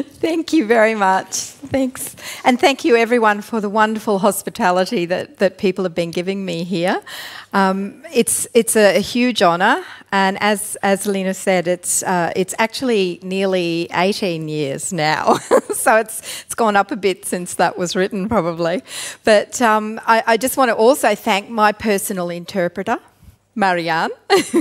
Thank you very much. Thanks. And thank you everyone for the wonderful hospitality that people have been giving me here. It's a huge honour, and as Lena said, it's actually nearly 18 years now. So it's gone up a bit since that was written probably. But I just want to also thank my personal interpreter, Marianne,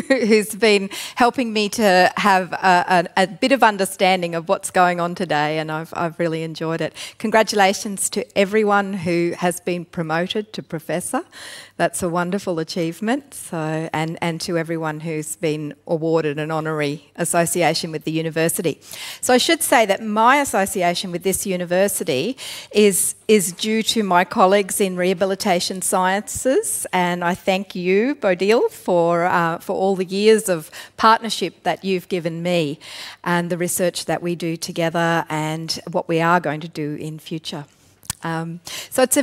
who's been helping me to have a bit of understanding of what's going on today, and I've really enjoyed it. Congratulations to everyone who has been promoted to Professor. That's a wonderful achievement. So, and to everyone who's been awarded an honorary association with the university. So I should say that my association with this university is due to my colleagues in rehabilitation sciences, and I thank you, Bodil, for all the years of partnership that you've given me and the research that we do together and what we are going to do in future. So it's a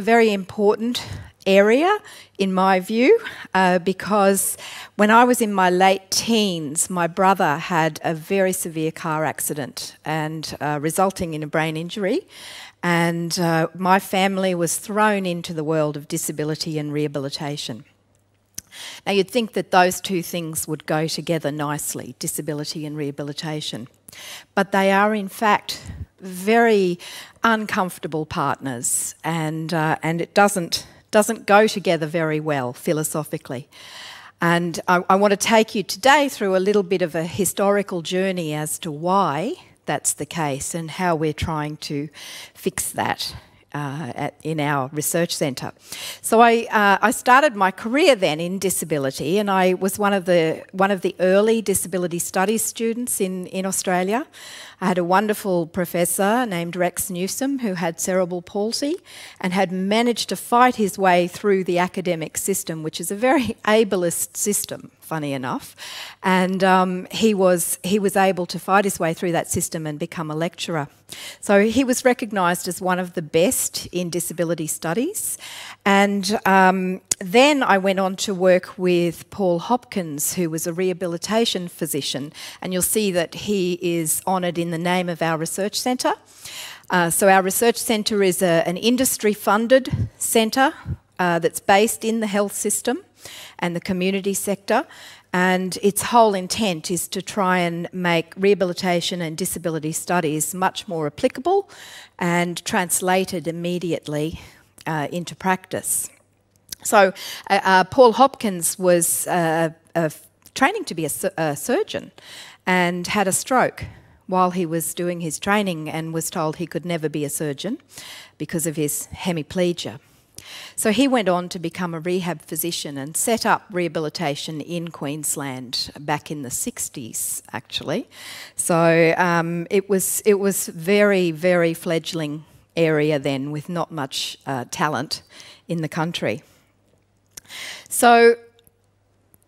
very important area in my view, because when I was in my late teens, my brother had a very severe car accident and resulting in a brain injury, and my family was thrown into the world of disability and rehabilitation. Now you'd think that those two things would go together nicely, disability and rehabilitation, but they are in fact very uncomfortable partners, and it doesn't go together very well philosophically. And I want to take you today through a little bit of a historical journey as to why that's the case and how we're trying to fix that in our research centre. So I started my career then in disability, and I was one of the early disability studies students in Australia. I had a wonderful professor named Rex Newsom who had cerebral palsy and had managed to fight his way through the academic system, which is a very ableist system, funny enough. And he was able to fight his way through that system and become a lecturer. So he was recognised as one of the best in disability studies. And then I went on to work with Paul Hopkins, who was a rehabilitation physician, and you'll see that he is honoured in the name of our research centre. So our research centre is an industry-funded centre that's based in the health system and the community sector, and its whole intent is to try and make rehabilitation and disability studies much more applicable and translated immediately into practice. So Paul Hopkins was training to be a surgeon and had a stroke while he was doing his training and was told he could never be a surgeon because of his hemiplegia. So he went on to become a rehab physician and set up rehabilitation in Queensland back in the 60s, actually. So it was very, very fledgling area then with not much talent in the country. So,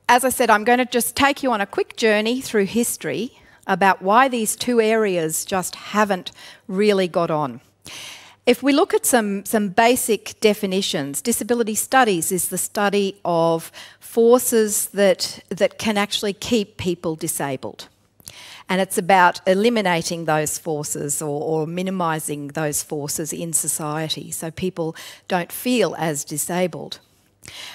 as I said, I'm going to just take you on a quick journey through history about why these two areas just haven't really got on. If we look at some basic definitions, disability studies is the study of forces that can actually keep people disabled. And it's about eliminating those forces or minimising those forces in society so people don't feel as disabled.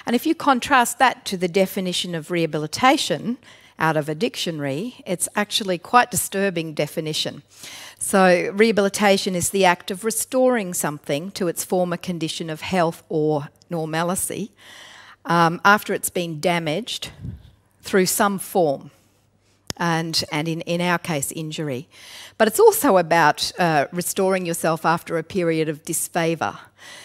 And if you contrast that to the definition of rehabilitation out of a dictionary, it's actually quite a disturbing definition. So rehabilitation is the act of restoring something to its former condition of health or normalcy after it's been damaged through some form, and in our case, injury. But it's also about restoring yourself after a period of disfavour.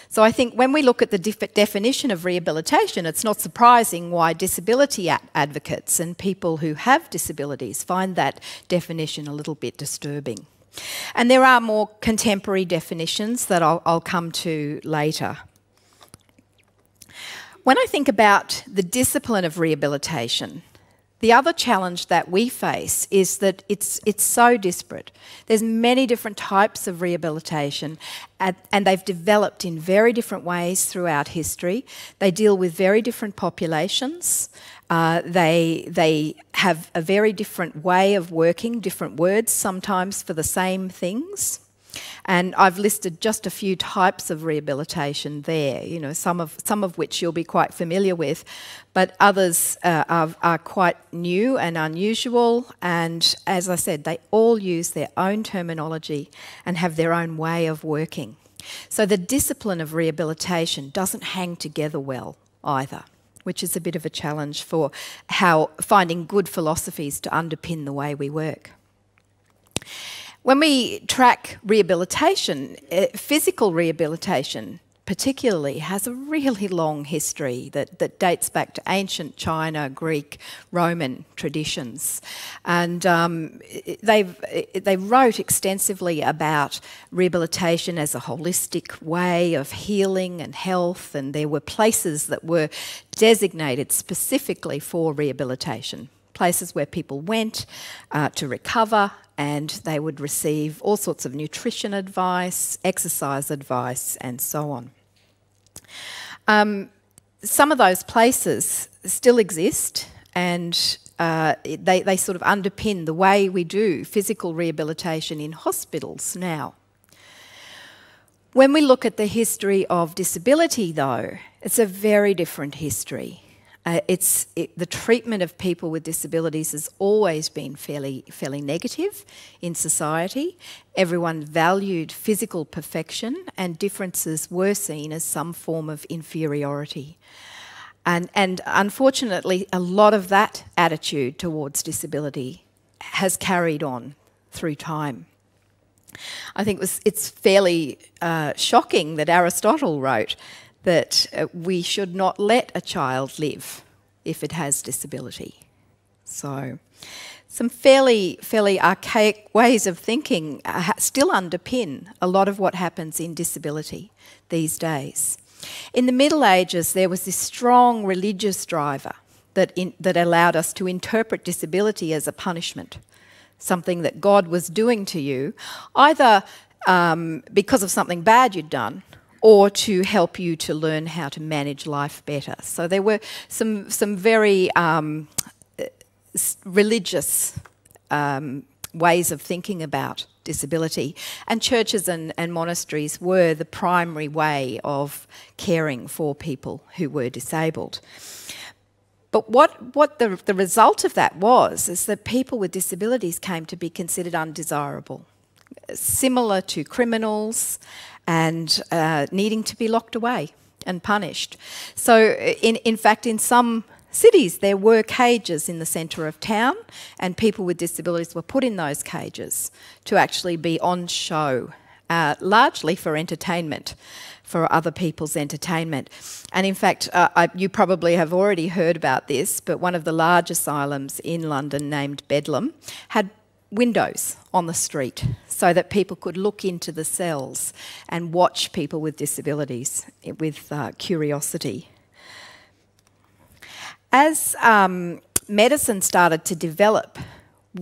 So I think when we look at the definition of rehabilitation, it's not surprising why disability advocates and people who have disabilities find that definition a little bit disturbing. And there are more contemporary definitions that I'll come to later. When I think about the discipline of rehabilitation, the other challenge that we face is that it's so disparate. There's many different types of rehabilitation and they've developed in very different ways throughout history. They deal with very different populations. They have a very different way of working, different words sometimes for the same things. And I've listed just a few types of rehabilitation there, you know, some of which you'll be quite familiar with, but others are quite new and unusual. And as I said, they all use their own terminology and have their own way of working. So the discipline of rehabilitation doesn't hang together well either, which is a bit of a challenge for finding good philosophies to underpin the way we work. When we track rehabilitation, physical rehabilitation particularly has a really long history that dates back to ancient China, Greek, Roman traditions. And they wrote extensively about rehabilitation as a holistic way of healing and health, and there were places that were designated specifically for rehabilitation, places where people went to recover, and they would receive all sorts of nutrition advice, exercise advice, and so on. Some of those places still exist, and they sort of underpin the way we do physical rehabilitation in hospitals now. When we look at the history of disability, though, it's a very different history. The treatment of people with disabilities has always been fairly negative in society. Everyone valued physical perfection, and differences were seen as some form of inferiority. And unfortunately, a lot of that attitude towards disability has carried on through time. I think it's fairly shocking that Aristotle wrote that we should not let a child live if it has disability. So some fairly archaic ways of thinking still underpin a lot of what happens in disability these days. In the Middle Ages, there was this strong religious driver that allowed us to interpret disability as a punishment, something that God was doing to you, either because of something bad you'd done, or to help you to learn how to manage life better. So there were some very religious ways of thinking about disability, and churches and monasteries were the primary way of caring for people who were disabled. But what the result of that was is that people with disabilities came to be considered undesirable, similar to criminals, and needing to be locked away and punished. So in fact, in some cities there were cages in the centre of town, and people with disabilities were put in those cages to actually be on show, largely for entertainment, for other people's entertainment. And in fact, you probably have already heard about this, but one of the large asylums in London, named Bedlam, had windows on the street so that people could look into the cells and watch people with disabilities with curiosity. As medicine started to develop,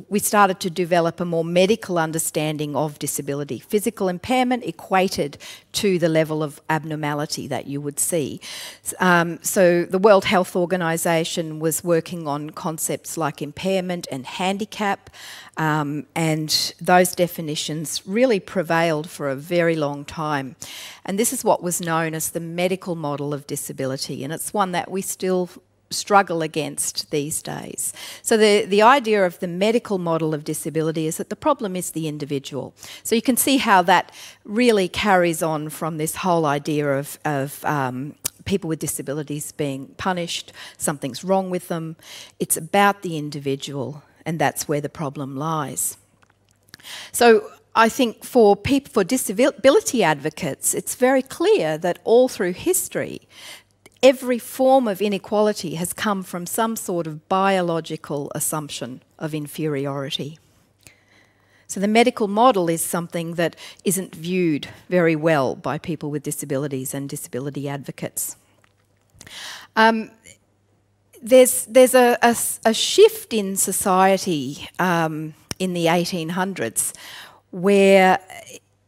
we started to develop a more medical understanding of disability. Physical impairment equated to the level of abnormality that you would see. So the World Health Organization was working on concepts like impairment and handicap, and those definitions really prevailed for a very long time. And this is what was known as the medical model of disability, and it's one that we still struggle against these days. So the idea of the medical model of disability is that the problem is the individual. So you can see how that really carries on from this whole idea of people with disabilities being punished, something's wrong with them. It's about the individual, and that's where the problem lies. So I think for disability advocates, it's very clear that all through history, every form of inequality has come from some sort of biological assumption of inferiority. So the medical model is something that isn't viewed very well by people with disabilities and disability advocates. There's a shift in society in the 1800s where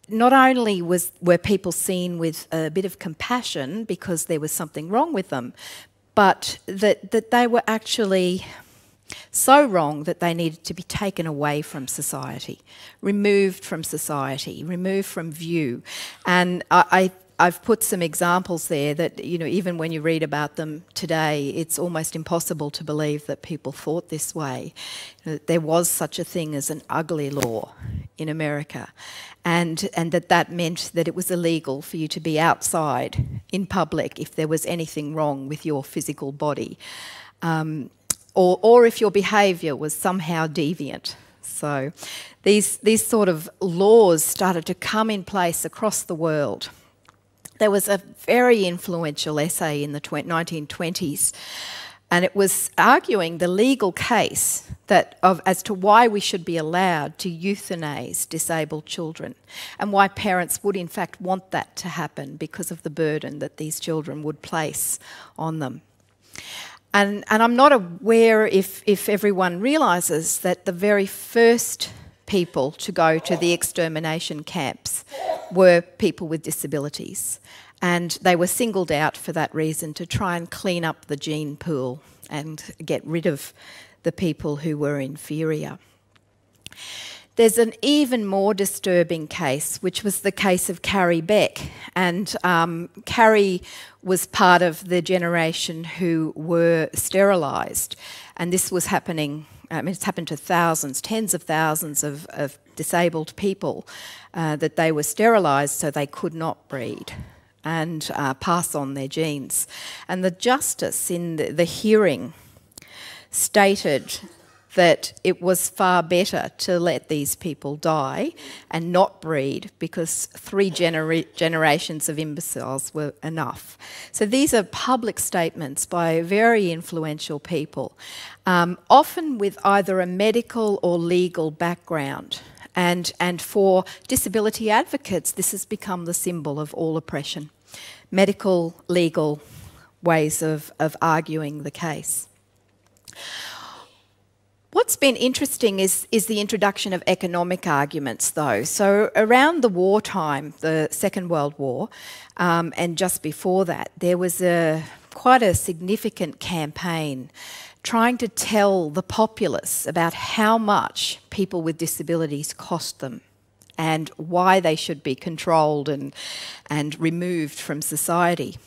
not only were people seen with a bit of compassion because there was something wrong with them, but that they were actually so wrong that they needed to be taken away from society, removed from society, removed from view. And I've put some examples there that, you know, even when you read about them today, it's almost impossible to believe that people thought this way. There was such a thing as an ugly law in America, and that meant that it was illegal for you to be outside in public if there was anything wrong with your physical body, or if your behaviour was somehow deviant. So these sort of laws started to come in place across the world. There was a very influential essay in the 1920s, and it was arguing the legal case as to why we should be allowed to euthanize disabled children, and why parents would in fact want that to happen because of the burden that these children would place on them. And I'm not aware if everyone realises that the very first people to go to the extermination camps were people with disabilities, and they were singled out for that reason, to try and clean up the gene pool and get rid of the people who were inferior. There's an even more disturbing case, which was the case of Carrie Beck. And Carrie was part of the generation who were sterilised. And this was happening, it's happened to thousands, tens of thousands of disabled people, that they were sterilised so they could not breed and pass on their genes. And the justice in the hearing stated that it was far better to let these people die and not breed, because 3 generations of imbeciles were enough. So these are public statements by very influential people, often with either a medical or legal background. And for disability advocates, this has become the symbol of all oppression. Medical, legal ways of arguing the case. What's been interesting is the introduction of economic arguments, though. So around the wartime, the Second World War, and just before that, there was quite a significant campaign trying to tell the populace about how much people with disabilities cost them and why they should be controlled and removed from society.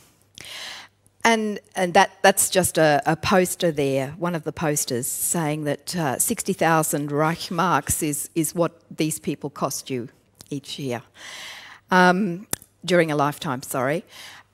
And that's just a poster there, one of the posters, saying that 60,000 Reichsmarks is what these people cost you each year, during a lifetime, sorry.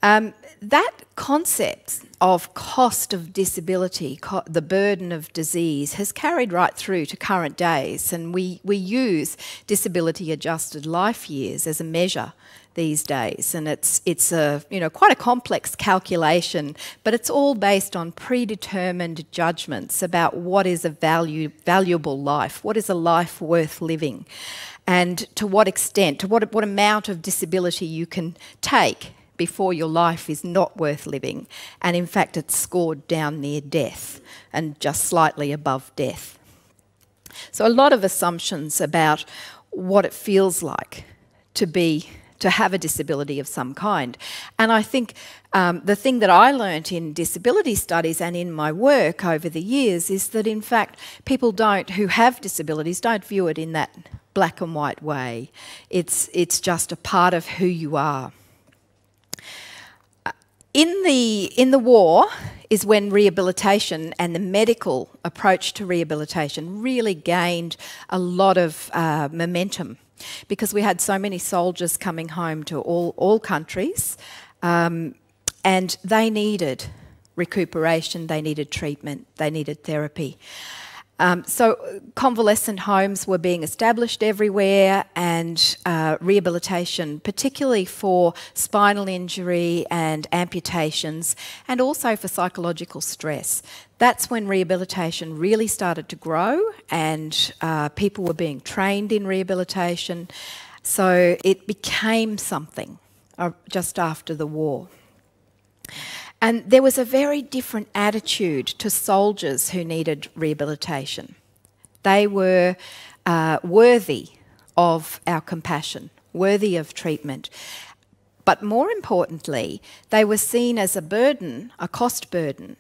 That concept of cost of disability, the burden of disease, has carried right through to current days, and we use disability-adjusted life years as a measure these days, and it's quite a complex calculation, but it's all based on predetermined judgments about what is a valuable life, what is a life worth living, and to what extent, to what amount of disability you can take before your life is not worth living, and in fact it's scored down near death and just slightly above death. So a lot of assumptions about what it feels like to have a disability of some kind. And I think the thing that I learnt in disability studies and in my work over the years is that in fact people who have disabilities don't view it in that black and white way. It's just a part of who you are. In the war is when rehabilitation and the medical approach to rehabilitation really gained a lot of momentum, because we had so many soldiers coming home to all countries, and they needed recuperation, they needed treatment, they needed therapy. So convalescent homes were being established everywhere, and rehabilitation, particularly for spinal injury and amputations, and also for psychological stress. That's when rehabilitation really started to grow, and people were being trained in rehabilitation. So it became something just after the war. And there was a very different attitude to soldiers who needed rehabilitation. They were worthy of our compassion, worthy of treatment. But more importantly, they were seen as a burden, a cost burden,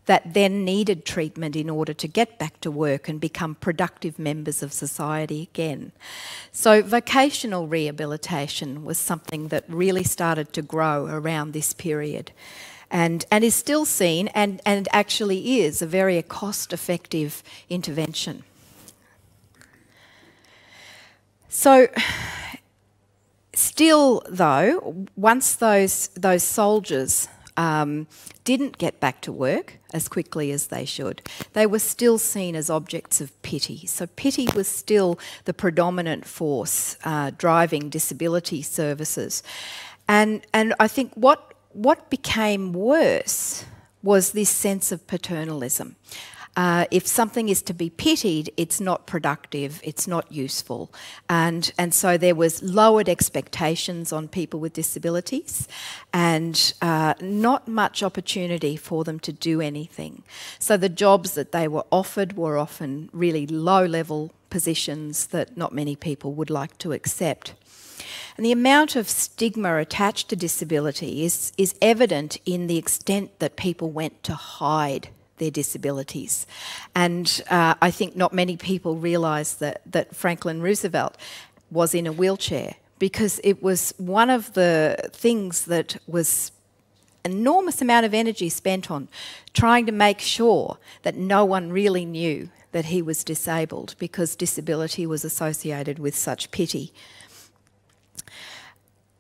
that then needed treatment in order to get back to work and become productive members of society again. So vocational rehabilitation was something that really started to grow around this period, and is still seen and actually is a very cost-effective intervention. So still, though, once those soldiers didn't get back to work as quickly as they should, they were still seen as objects of pity. So pity was still the predominant force driving disability services. And I think what became worse was this sense of paternalism. If something is to be pitied, it's not productive, it's not useful. And so there was lowered expectations on people with disabilities and not much opportunity for them to do anything. So the jobs that they were often really low-level positions that not many people would like to accept. And the amount of stigma attached to disability is evident in the extent that people went to hide their disabilities. And I think not many people realise that Franklin Roosevelt was in a wheelchair, because it was one of the things that was an enormous amount of energy spent on trying to make sure that no one really knew that he was disabled, because disability was associated with such pity.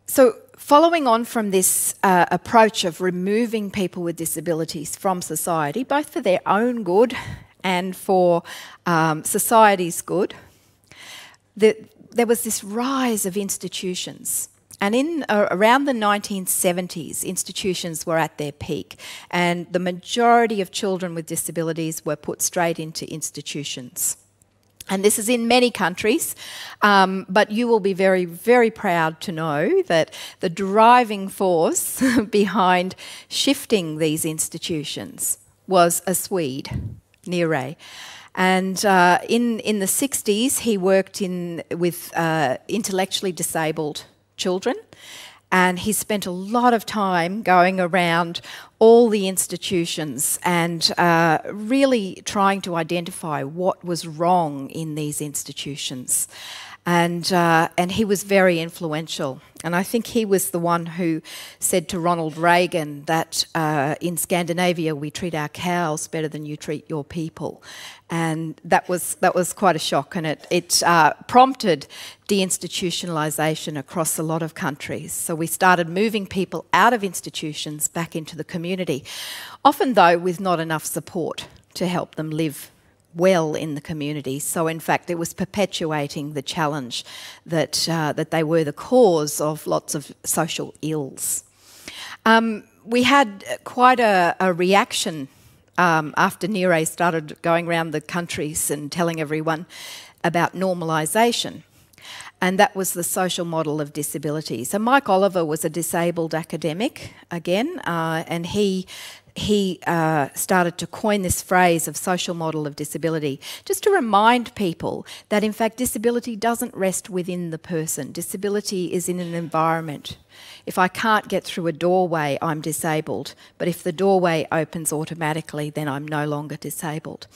So following on from this approach of removing people with disabilities from society, both for their own good and for society's good, there was this rise of institutions. And in around the 1970s, institutions were at their peak, and the majority of children with disabilities were put straight into institutions. And this is in many countries, but you will be very, very proud to know that the driving force behind shifting these institutions was a Swede, Nere. And in the 60s, he worked with intellectually disabled children, and he spent a lot of time going around all the institutions and really trying to identify what was wrong in these institutions. And he was very influential. And I think he was the one who said to Ronald Reagan that in Scandinavia we treat our cows better than you treat your people. And that was quite a shock, and it prompted deinstitutionalisation across a lot of countries. So we started moving people out of institutions back into the community, often though with not enough support to help them live well in the community. So in fact it was perpetuating the challenge that they were the cause of lots of social ills. We had quite a reaction after Nere started going around the countries and telling everyone about normalisation. And that was the social model of disability. So Mike Oliver was a disabled academic again, and he started to coin this phrase of social model of disability, just to remind people that in fact disability doesn't rest within the person. Disability is in an environment. If I can't get through a doorway, I'm disabled, but if the doorway opens automatically, then I'm no longer disabled.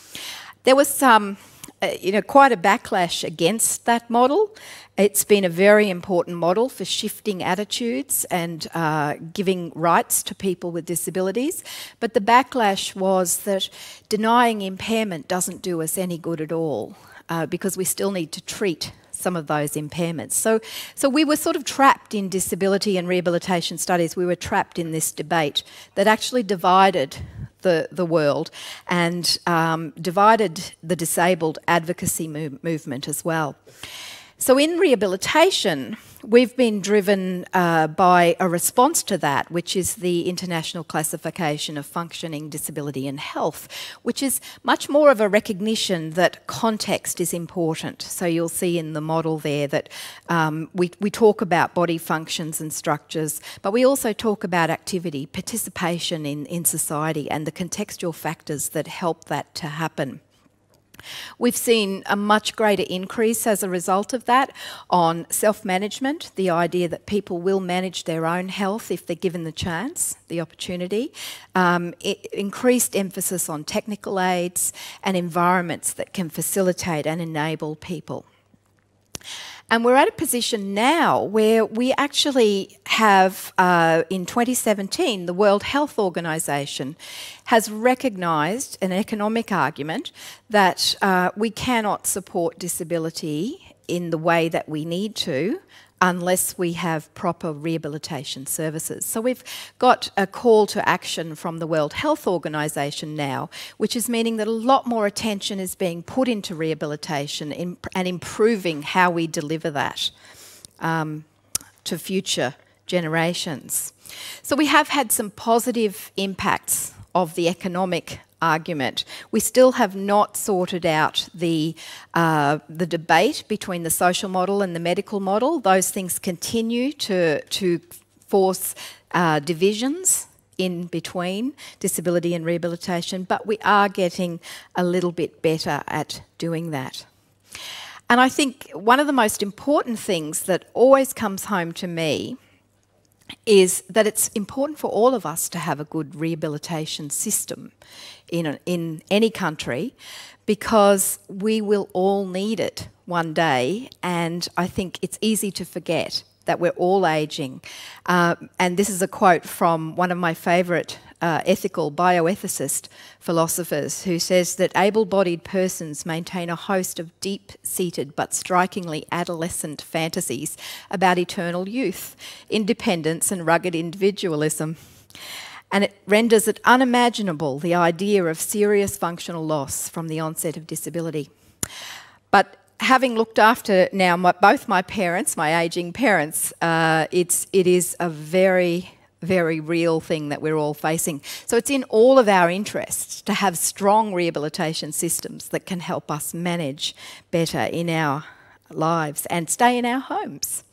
There was quite a backlash against that model. It's been a very important model for shifting attitudes and giving rights to people with disabilities. But the backlash was that denying impairment doesn't do us any good at all, because we still need to treat some of those impairments. So we were sort of trapped in disability and rehabilitation studies. We were trapped in this debate that actually divided the world and divided the disabled advocacy movement as well. So in rehabilitation, we've been driven by a response to that, which is the International Classification of Functioning, Disability and Health, which is much more of a recognition that context is important. So you'll see in the model there that we talk about body functions and structures, but we also talk about activity, participation in society, and the contextual factors that help that to happen. We've seen a much greater increase as a result of that on self-management, the idea that people will manage their own health if they're given the chance, the opportunity. Increased emphasis on technical aids and environments that can facilitate and enable people. And we're at a position now where we actually have, in 2017, the World Health Organization has recognised an economic argument that we cannot support disability in the way that we need to unless we have proper rehabilitation services. So we've got a call to action from the World Health Organization now, which is meaning that a lot more attention is being put into rehabilitation and improving how we deliver that to future generations. So we have had some positive impacts of the economic argument. We still have not sorted out the debate between the social model and the medical model. Those things continue to force divisions in between disability and rehabilitation, but we are getting a little bit better at doing that. And I think one of the most important things that always comes home to me is that it's important for all of us to have a good rehabilitation system in any country, because we will all need it one day, and I think it's easy to forget that we're all ageing. And this is a quote from one of my favourite ethical bioethicist philosophers, who says that able-bodied persons maintain a host of deep-seated but strikingly adolescent fantasies about eternal youth, independence and rugged individualism. And it renders it unimaginable, the idea of serious functional loss from the onset of disability. But having looked after now both my parents, my ageing parents, it is a very, very real thing that we're all facing. So it's in all of our interests to have strong rehabilitation systems that can help us manage better in our lives and stay in our homes.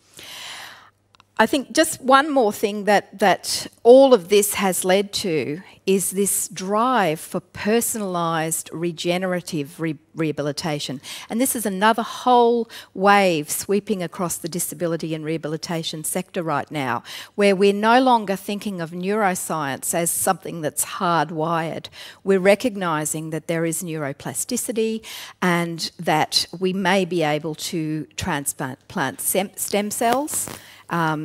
I think just one more thing that all of this has led to is this drive for personalised regenerative rehabilitation. And this is another whole wave sweeping across the disability and rehabilitation sector right now, where we're no longer thinking of neuroscience as something that's hardwired. We're recognising that there is neuroplasticity and that we may be able to transplant stem cells.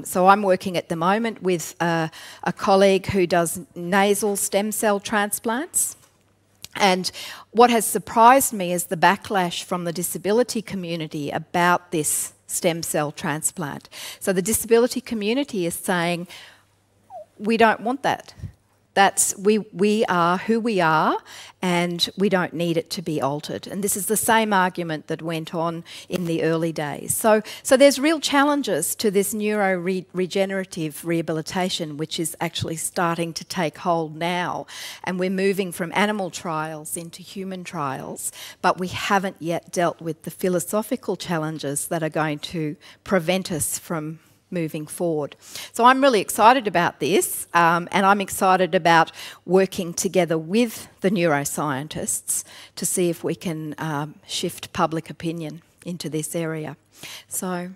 So I'm working at the moment with a colleague who does nasal stem cell transplants. And what has surprised me is the backlash from the disability community about this stem cell transplant. So the disability community is saying, we don't want that. We are who we are, and we don't need it to be altered. And this is the same argument that went on in the early days. So there's real challenges to this regenerative rehabilitation, which is actually starting to take hold now. And we're moving from animal trials into human trials, but we haven't yet dealt with the philosophical challenges that are going to prevent us from moving forward. So I'm really excited about this, and I'm excited about working together with the neuroscientists to see if we can shift public opinion into this area. So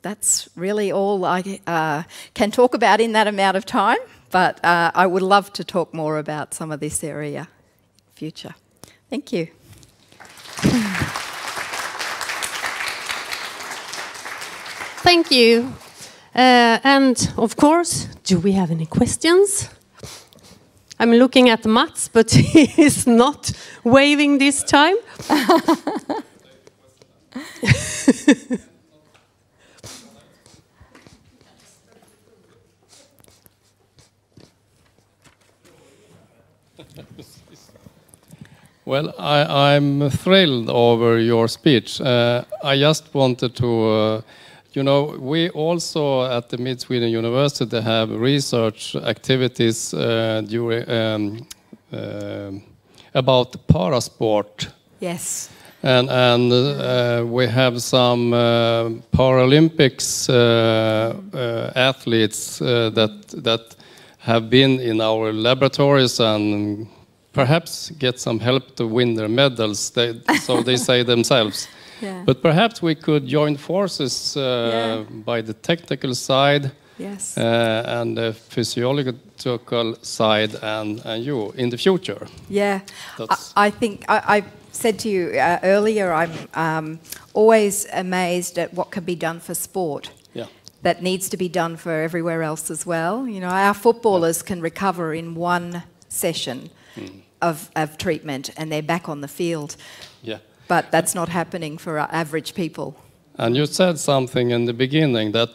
that's really all I can talk about in that amount of time, but I would love to talk more about some of this area in the future. Thank you. Thank you. And of course, do we have any questions? I'm looking at Mats, but he is not waving this time. Well, I'm thrilled over your speech. I just wanted to, you know, we also at the Mid-Sweden University have research activities about parasport. Yes. And we have some Paralympics athletes that have been in our laboratories and perhaps get some help to win their medals, so they say themselves. Yeah. But perhaps we could join forces by the technical side, Yes. and the physiological side, and you in the future. Yeah, I think I said to you earlier, I'm always amazed at what can be done for sport. Yeah. That needs to be done for everywhere else as well. You know, our footballers can recover in one session of treatment and they're back on the field. Yeah. But that's not happening for our average people. And you said something in the beginning that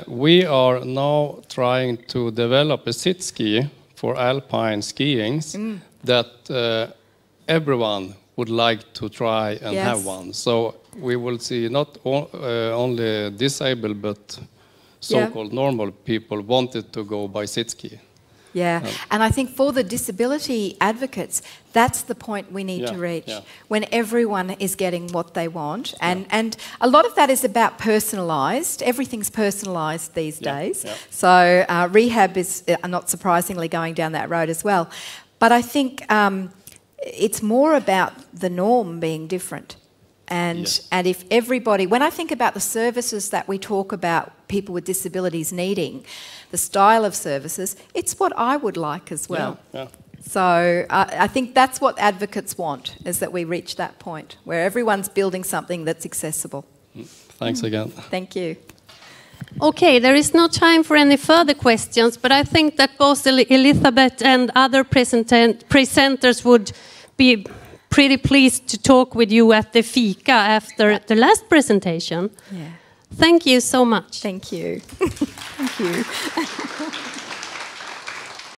we are now trying to develop a sit ski for alpine skiing that everyone would like to try and have one. So we will see not only disabled but so-called normal people wanted to go by sit ski. Yeah, and I think for the disability advocates, that's the point we need to reach, when everyone is getting what they want. And a lot of that is about personalised. Everything's personalised these days. So rehab is, not surprisingly, going down that road as well. But I think it's more about the norm being different. And if everybody, when I think about the services that we talk about people with disabilities needing, the style of services, it's what I would like as well. So I think that's what advocates want, is that we reach that point where everyone's building something that's accessible. Thanks again. Thank you. Okay, there is no time for any further questions, but I think that both Elizabeth and other presenters would be pretty pleased to talk with you at the fika after the last presentation. Yeah. Thank you so much. Thank you. Thank you.